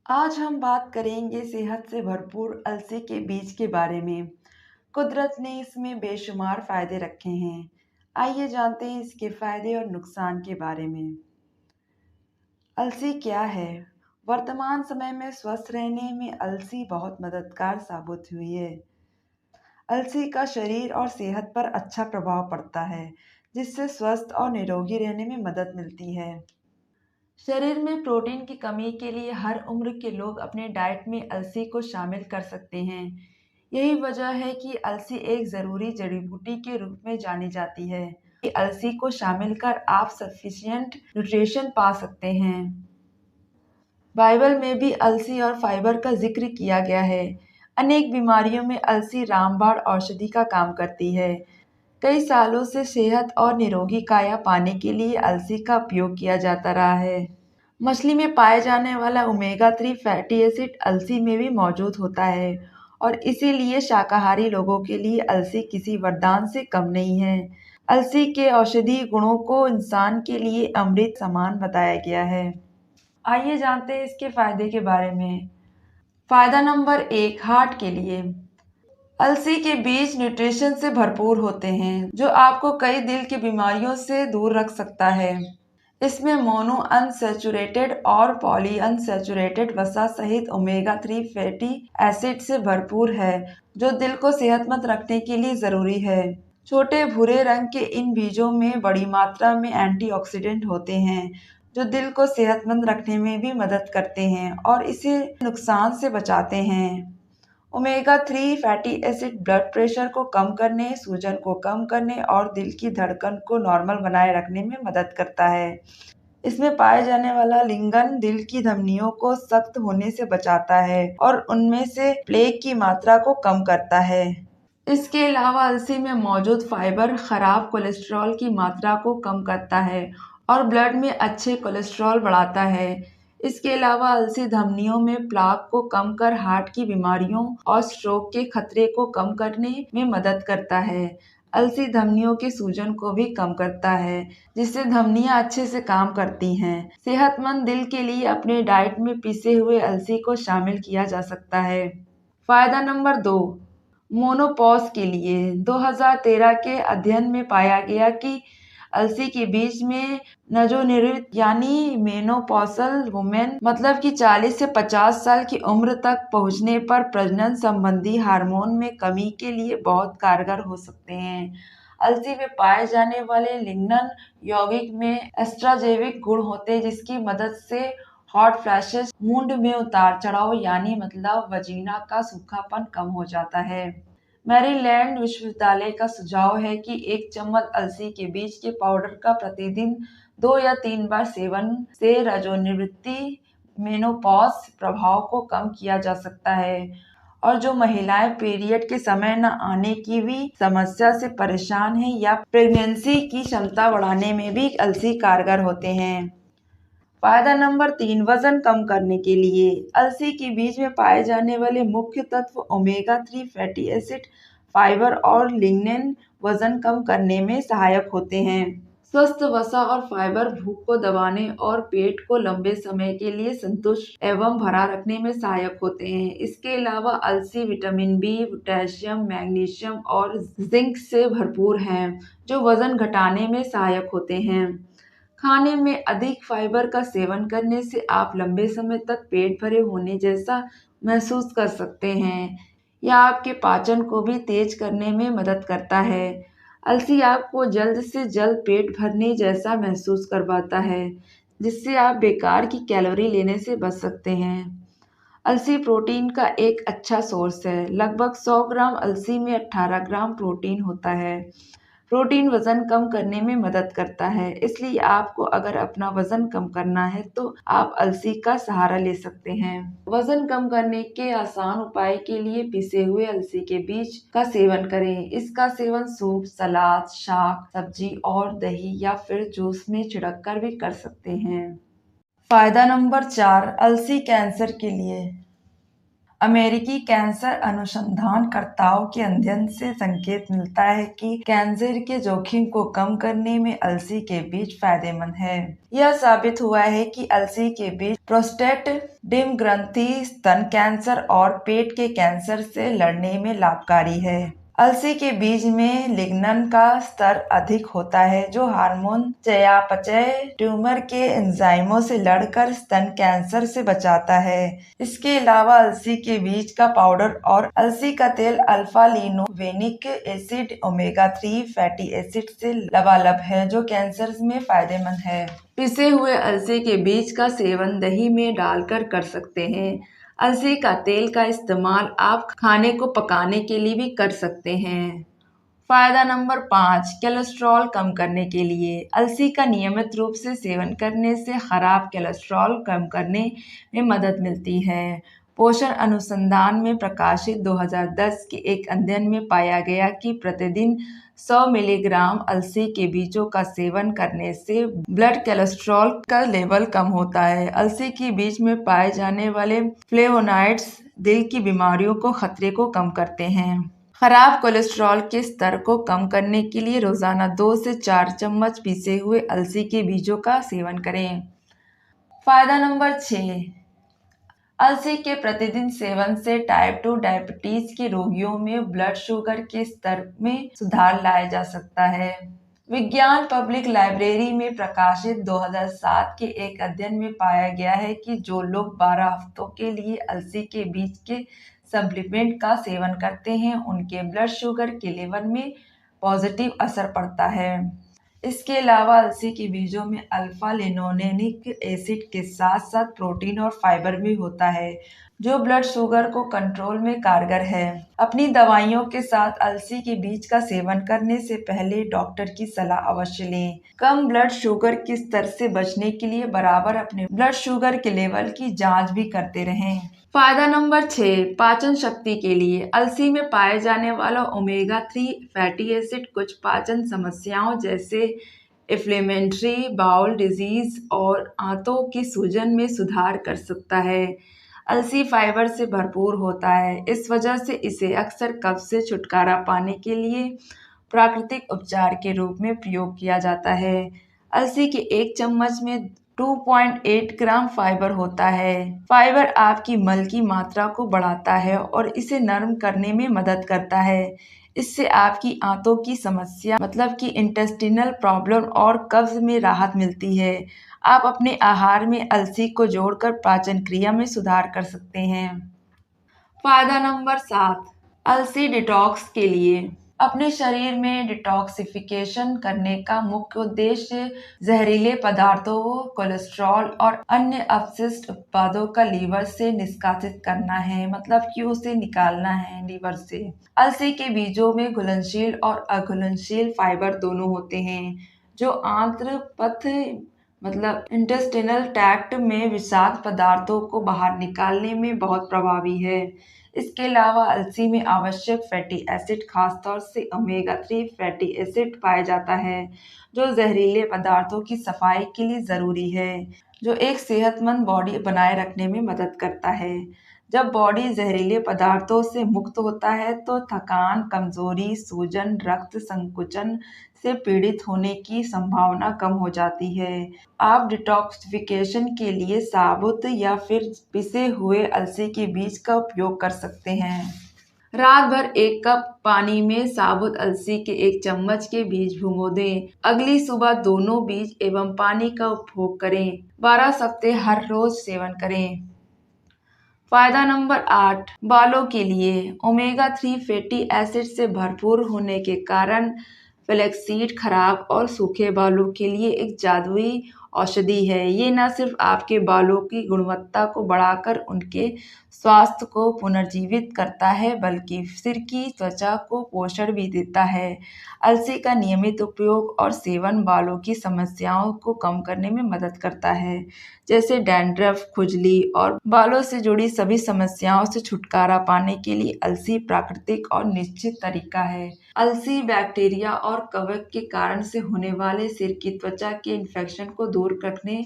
आज हम बात करेंगे सेहत से भरपूर अलसी के बीज के बारे में। कुदरत ने इसमें बेशुमार फायदे रखे हैं। आइए जानते हैं इसके फायदे और नुकसान के बारे में। अलसी क्या है? वर्तमान समय में स्वस्थ रहने में अलसी बहुत मददगार साबित हुई है। अलसी का शरीर और सेहत पर अच्छा प्रभाव पड़ता है, जिससे स्वस्थ और निरोगी रहने में मदद मिलती है। शरीर में प्रोटीन की कमी के लिए हर उम्र के लोग अपने डाइट में अलसी को शामिल कर सकते हैं। यही वजह है कि अलसी एक ज़रूरी जड़ी बूटी के रूप में जानी जाती है। अलसी को शामिल कर आप सफिशिएंट न्यूट्रिशन पा सकते हैं। बाइबल में भी अलसी और फाइबर का जिक्र किया गया है। अनेक बीमारियों में अलसी रामबाण औषधि का काम करती है। कई सालों से सेहत और निरोगी काया पाने के लिए अलसी का उपयोग किया जाता रहा है। मछली में पाए जाने वाला ओमेगा 3 फैटी एसिड अलसी में भी मौजूद होता है और इसीलिए शाकाहारी लोगों के लिए अलसी किसी वरदान से कम नहीं है। अलसी के औषधीय गुणों को इंसान के लिए अमृत समान बताया गया है। आइए जानते हैं इसके फायदे के बारे में। फायदा नंबर 1, हार्ट के लिए। अलसी के बीज न्यूट्रिशन से भरपूर होते हैं, जो आपको कई दिल की बीमारियों से दूर रख सकता है। इसमें मोनो अनसैचुरेटेड और पॉली अनसैचुरेटेड वसा सहित ओमेगा 3 फैटी एसिड से भरपूर है, जो दिल को सेहतमंद रखने के लिए जरूरी है। छोटे भूरे रंग के इन बीजों में बड़ी मात्रा में एंटीऑक्सीडेंट होते हैं, जो दिल को सेहतमंद रखने में भी मदद करते हैं और इसे नुकसान से बचाते हैं। Omega 3 fatty acid blood pressure को कम करने, सूजन को कम करने और दिल की धड़कन को नॉर्मल बनाए रखने में मदद करता है। इसमें पाए जाने वाला लिंगन दिल की धमनियों को सख्त होने से बचाता है और उनमें से प्लेग की मात्रा को कम करता है। इसके अलावा अलसी में मौजूद फाइबर खराब कोलेस्ट्रॉल की मात्रा को कम करता है और ब्लड में अच्छे कोलेस्ट्रॉल बढ़ाता है। इसके अलावा अलसी धमनियों में प्लाक को कम कर हार्ट की बीमारियों और स्ट्रोक के खतरे को कम करने में मदद करता है। अलसी धमनियों के सूजन को भी कम करता है, जिससे धमनियां अच्छे से काम करती हैं। सेहतमंद दिल के लिए अपने डाइट में पिसे हुए अलसी को शामिल किया जा सकता है। फायदा नंबर 2, मोनोपॉज के लिए। 2013 के अध्ययन में पाया गया कि अलसी के बीज में नवनिर्मित यानी मेनोपॉजल वुमेन मतलब कि 40 से 50 साल की उम्र तक पहुंचने पर प्रजनन संबंधी हार्मोन में कमी के लिए बहुत कारगर हो सकते हैं। अलसी में पाए जाने वाले लिग्नन यौगिक में एस्ट्राजेनिक गुण होते हैं, जिसकी मदद से हॉट फ्लैशेस, मूड में उतार चढ़ाव यानी मतलब वजीना का सूखापन कम हो जाता है। मैरीलैंड विश्वविद्यालय का सुझाव है कि 1 चम्मच अलसी के बीज के पाउडर का प्रतिदिन 2 या 3 बार सेवन से रजोनिवृत्ति मेनोपॉज प्रभाव को कम किया जा सकता है। और जो महिलाएं पीरियड के समय न आने की भी समस्या से परेशान हैं या प्रेगनेंसी की क्षमता बढ़ाने में भी अलसी कारगर होते हैं। फायदा नंबर 3, वजन कम करने के लिए। अलसी के बीज में पाए जाने वाले मुख्य तत्व ओमेगा 3 फैटी एसिड, फाइबर और लिग्निन वजन कम करने में सहायक होते हैं। स्वस्थ वसा और फाइबर भूख को दबाने और पेट को लंबे समय के लिए संतुष्ट एवं भरा रखने में सहायक होते हैं। इसके अलावा अलसी विटामिन बी, पोटेशियम, मैग्नीशियम और जिंक से भरपूर है, जो वजन घटाने में सहायक होते हैं। खाने में अधिक फाइबर का सेवन करने से आप लंबे समय तक पेट भरे होने जैसा महसूस कर सकते हैं। यह आपके पाचन को भी तेज करने में मदद करता है। अलसी आपको जल्द से जल्द पेट भरने जैसा महसूस करवाता है, जिससे आप बेकार की कैलोरी लेने से बच सकते हैं। अलसी प्रोटीन का एक अच्छा सोर्स है। लगभग 100 ग्राम अलसी में 18 ग्राम प्रोटीन होता है। प्रोटीन वजन कम करने में मदद करता है, इसलिए आपको अगर अपना वजन कम करना है तो आप अलसी का सहारा ले सकते हैं। वजन कम करने के आसान उपाय के लिए पिसे हुए अलसी के बीज का सेवन करें। इसका सेवन सूप, सलाद, शाक, सब्जी और दही या फिर जूस में छिड़क कर भी कर सकते हैं। फायदा नंबर 4, अलसी कैंसर के लिए। अमेरिकी कैंसर अनुसंधानकर्ताओं के अध्ययन से संकेत मिलता है कि कैंसर के जोखिम को कम करने में अलसी के बीज फायदेमंद है। यह साबित हुआ है कि अलसी के बीज प्रोस्टेट, डिम्ब ग्रंथि, स्तन कैंसर और पेट के कैंसर से लड़ने में लाभकारी है। अलसी के बीज में लिग्नन का स्तर अधिक होता है, जो हार्मोन चयापचय ट्यूमर के एंजाइमों से लड़कर स्तन कैंसर से बचाता है। इसके अलावा अलसी के बीज का पाउडर और अलसी का तेल alpha linolenic acid, omega 3 fatty acid से लबालब है, जो कैंसर में फायदेमंद है। पिसे हुए अलसी के बीज का सेवन दही में डालकर कर सकते हैं। अलसी का तेल का इस्तेमाल आप खाने को पकाने के लिए भी कर सकते हैं। फायदा नंबर 5, कोलेस्ट्रॉल कम करने के लिए। अलसी का नियमित रूप से सेवन करने से खराब कोलेस्ट्रॉल कम करने में मदद मिलती है। पोषण अनुसंधान में प्रकाशित 2010 के एक अध्ययन में पाया गया कि प्रतिदिन 100 मिलीग्राम अलसी के बीजों का सेवन करने से ब्लड कोलेस्ट्रॉल का लेवल कम होता है। अलसी के बीज में पाए जाने वाले फ्लेवोनॉइड्स दिल की बीमारियों को खतरे को कम करते हैं। खराब कोलेस्ट्रॉल के स्तर को कम करने के लिए रोजाना 2 से 4 चम्मच पीसे हुए अलसी के बीजों का सेवन करें। फायदा नंबर 6, अलसी के प्रतिदिन सेवन से टाइप 2 डायबिटीज के रोगियों में ब्लड शुगर के स्तर में सुधार लाया जा सकता है। विज्ञान पब्लिक लाइब्रेरी में प्रकाशित 2007 के एक अध्ययन में पाया गया है कि जो लोग 12 हफ्तों के लिए अलसी के बीज के सप्लीमेंट का सेवन करते हैं, उनके ब्लड शुगर के लेवल में पॉजिटिव असर पड़ता है। इसके अलावा अलसी के बीजों में अल्फा लिनोलेनिक एसिड के साथ साथ प्रोटीन और फाइबर भी होता है, जो ब्लड शुगर को कंट्रोल में कारगर है। अपनी दवाइयों के साथ अलसी के बीज का सेवन करने से पहले डॉक्टर की सलाह अवश्य लें। कम ब्लड शुगर के स्तर से बचने के लिए बराबर अपने ब्लड शुगर के लेवल की जांच भी करते रहें। फायदा नंबर 6, पाचन शक्ति के लिए। अलसी में पाए जाने वाला ओमेगा 3 फैटी एसिड कुछ पाचन समस्याओं जैसे इन्फ्लेमेटरी बाउल डिजीज और आंतों की सूजन में सुधार कर सकता है। अलसी फाइबर से भरपूर होता है, इस वजह से इसे अक्सर कब्ज से छुटकारा पाने के लिए प्राकृतिक उपचार के रूप में प्रयोग किया जाता है। अलसी के एक चम्मच में 2.8 ग्राम फाइबर होता है। फाइबर आपकी मल की मात्रा को बढ़ाता है और इसे नरम करने में मदद करता है। इससे आपकी आंतों की समस्या मतलब कि इंटेस्टिनल प्रॉब्लम और कब्ज में राहत मिलती है। आप अपने आहार में अलसी को जोड़कर पाचन क्रिया में सुधार कर सकते हैं। फायदा नंबर 7, अलसी डिटॉक्स के लिए। अपने शरीर में डिटॉक्सिफिकेशन करने का मुख्य उद्देश्य जहरीले पदार्थों, कोलेस्ट्रॉल और अन्य अपशिष्ट उत्पादों का लीवर से निष्कासित करना है, मतलब कि उसे निकालना है लीवर से। अलसी के बीजों में घुलनशील और अघुलनशील फाइबर दोनों होते हैं, जो आंत्र पथ मतलब इंटेस्टिनल ट्रैक्ट में विषाक्त पदार्थों को बाहर निकालने में बहुत प्रभावी है। इसके अलावा अलसी में आवश्यक फैटी एसिड, खासतौर से ओमेगा 3 फैटी एसिड पाया जाता है, जो जहरीले पदार्थों की सफाई के लिए ज़रूरी है, जो एक सेहतमंद बॉडी बनाए रखने में मदद करता है। जब बॉडी जहरीले पदार्थों से मुक्त होता है तो थकान, कमजोरी, सूजन, रक्त संकुचन से पीड़ित होने की संभावना कम हो जाती है। आप डिटॉक्सिफिकेशन के लिए साबुत या फिर पिसे हुए अलसी के बीज का उपयोग कर सकते हैं। रात भर 1 कप पानी में साबुत अलसी के 1 चम्मच के बीज भिगो दें। अगली सुबह दोनों बीज एवं पानी का उपभोग करें। 12 सप्ताह हर रोज सेवन करें। फायदा नंबर 8, बालों के लिए। ओमेगा 3 फैटी एसिड से भरपूर होने के कारण फ्लैक्सीड खराब और सूखे बालों के लिए एक जादुई औषधि है। ये न सिर्फ आपके बालों की गुणवत्ता को बढ़ाकर उनके स्वास्थ्य को पुनर्जीवित करता है, बल्कि सिर की त्वचा को पोषण भी देता है। अलसी का नियमित उपयोग और सेवन बालों की समस्याओं को कम करने में मदद करता है, जैसे डैंड्रफ, खुजली और बालों से जुड़ी सभी समस्याओं से छुटकारा पाने के लिए अलसी प्राकृतिक और निश्चित तरीका है। अलसी बैक्टीरिया और कवक के कारण से होने वाले सिर की त्वचा के इन्फेक्शन को दूर रखने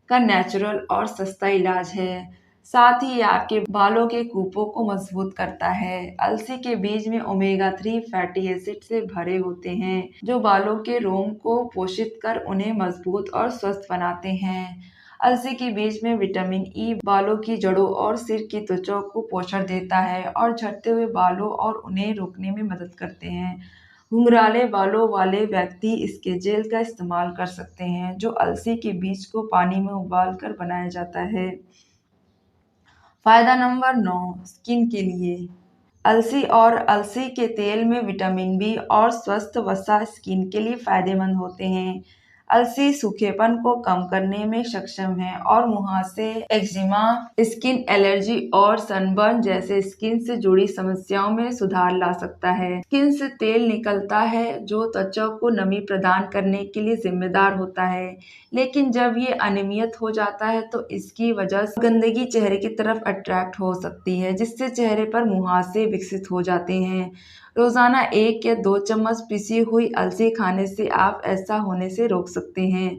का नेचुरल और सस्ता इलाज है। साथ ही आपके बालों के कूपों को मजबूत करता है। अलसी के बीज में ओमेगा 3 फैटी एसिड से भरे होते हैं जो बालों के रोम को पोषित कर उन्हें मजबूत और स्वस्थ बनाते हैं। अलसी के बीज में विटामिन ई बालों की जड़ों और सिर की त्वचा को पोषण देता है और झड़ते हुए बालों और उन्हें रोकने में मदद करते हैं। घुंघराले बालों वाले व्यक्ति इसके जेल का इस्तेमाल कर सकते हैं जो अलसी के बीज को पानी में उबाल कर बनाया जाता है। फायदा नंबर 9, स्किन के लिए। अलसी और अलसी के तेल में विटामिन बी और स्वस्थ वसा स्किन के लिए फायदेमंद होते हैं। अलसी सूखेपन को कम करने में सक्षम है और मुहासे, एक्जिमा, स्किन एलर्जी और सनबर्न जैसे स्किन से जुड़ी समस्याओं में सुधार ला सकता है। स्किन से तेल निकलता है जो त्वचा को नमी प्रदान करने के लिए जिम्मेदार होता है, लेकिन जब ये अनियमित हो जाता है तो इसकी वजह से गंदगी चेहरे की तरफ अट्रैक्ट हो सकती है जिससे चेहरे पर मुहासे विकसित हो जाते हैं। रोजाना 1 या 2 चम्मच पिसी हुई अलसी खाने से आप ऐसा होने से रोक सकते हैं।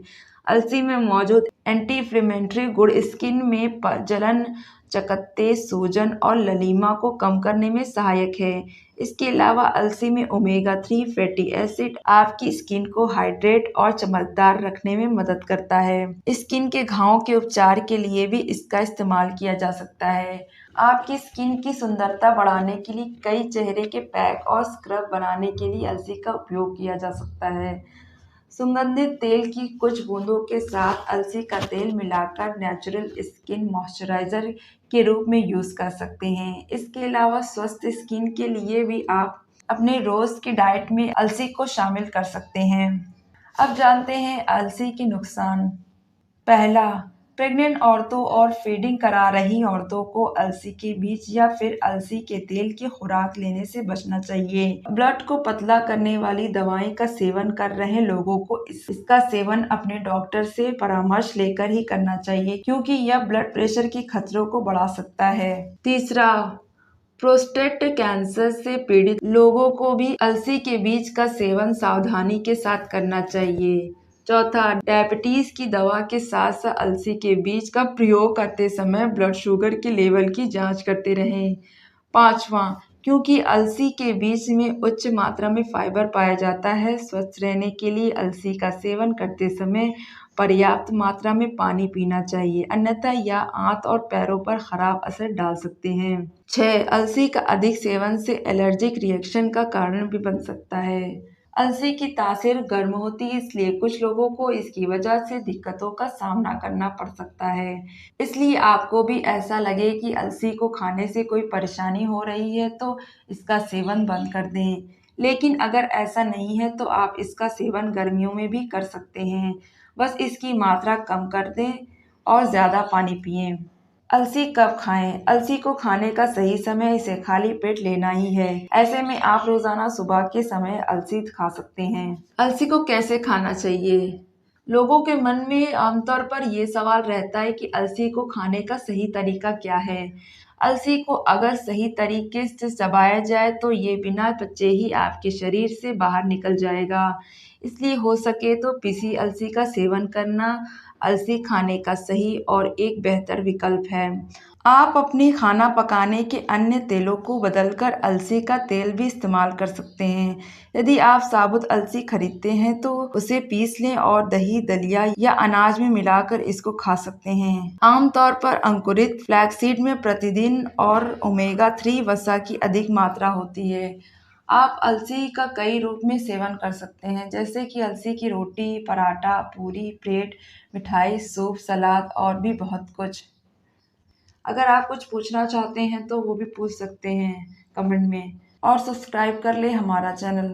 अलसी में मौजूद एंटी इंफ्लेमेटरी गुण स्किन में जलन, चकत्ते, सूजन और ललीमा को कम करने में सहायक है। इसके अलावा अलसी में ओमेगा 3 फैटी एसिड आपकी स्किन को हाइड्रेट और चमकदार रखने में मदद करता है। स्किन के घावों के उपचार के लिए भी इसका इस्तेमाल किया जा सकता है। आपकी स्किन की सुंदरता बढ़ाने के लिए कई चेहरे के पैक और स्क्रब बनाने के लिए अलसी का उपयोग किया जा सकता है। सुगंधित तेल की कुछ बूंदों के साथ अलसी का तेल मिलाकर नेचुरल स्किन मॉइस्चराइजर के रूप में यूज कर सकते हैं। इसके अलावा स्वस्थ स्किन के लिए भी आप अपने रोज की डाइट में अलसी को शामिल कर सकते हैं। अब जानते हैं अलसी के नुकसान। पहला, प्रेग्नेंट औरतों और फीडिंग करा रही औरतों को अलसी के बीज या फिर अलसी के तेल की खुराक लेने से बचना चाहिए। ब्लड को पतला करने वाली दवाई का सेवन कर रहे लोगों को इसका सेवन अपने डॉक्टर से परामर्श लेकर ही करना चाहिए क्योंकि यह ब्लड प्रेशर के खतरों को बढ़ा सकता है। तीसरा, प्रोस्टेट कैंसर से पीड़ित लोगों को भी अलसी के बीज का सेवन सावधानी के साथ करना चाहिए। चौथा, डायबिटीज की दवा के साथ साथ अलसी के बीज का प्रयोग करते समय ब्लड शुगर के लेवल की जांच करते रहें। पांचवा, क्योंकि अलसी के बीज में उच्च मात्रा में फाइबर पाया जाता है, स्वस्थ रहने के लिए अलसी का सेवन करते समय पर्याप्त मात्रा में पानी पीना चाहिए, अन्यथा यह आंत और पैरों पर खराब असर डाल सकते हैं। 6, अलसी का अधिक सेवन से एलर्जिक रिएक्शन का कारण भी बन सकता है। अलसी की तासीर गर्म होती है इसलिए कुछ लोगों को इसकी वजह से दिक्कतों का सामना करना पड़ सकता है। इसलिए आपको भी ऐसा लगे कि अलसी को खाने से कोई परेशानी हो रही है तो इसका सेवन बंद कर दें। लेकिन अगर ऐसा नहीं है तो आप इसका सेवन गर्मियों में भी कर सकते हैं। बस इसकी मात्रा कम कर दें और ज़्यादा पानी पिएं। अलसी कब खाएं? अलसी को खाने का सही समय इसे खाली पेट लेना ही है। ऐसे में आप रोजाना सुबह के समय अलसी खा सकते हैं। अलसी को कैसे खाना चाहिए? लोगों के मन में आमतौर पर ये सवाल रहता है कि अलसी को खाने का सही तरीका क्या है। अलसी को अगर सही तरीके से चबाया जाए तो ये बिना पचे ही आपके शरीर से बाहर निकल जाएगा। इसलिए हो सके तो पिसी अलसी का सेवन करना अलसी खाने का सही और एक बेहतर विकल्प है। आप अपने खाना पकाने के अन्य तेलों को बदलकर अलसी का तेल भी इस्तेमाल कर सकते हैं। यदि आप साबुत अलसी खरीदते हैं तो उसे पीस लें और दही, दलिया या अनाज में मिलाकर इसको खा सकते हैं। आमतौर पर अंकुरित फ्लैक्सीड में प्रतिदिन और ओमेगा 3 वसा की अधिक मात्रा होती है। आप अलसी का कई रूप में सेवन कर सकते हैं जैसे कि अलसी की रोटी, पराठा, पूरी, ब्रेड, मिठाई, सूप, सलाद और भी बहुत कुछ। अगर आप कुछ पूछना चाहते हैं तो वो भी पूछ सकते हैं कमेंट में और सब्सक्राइब कर ले हमारा चैनल।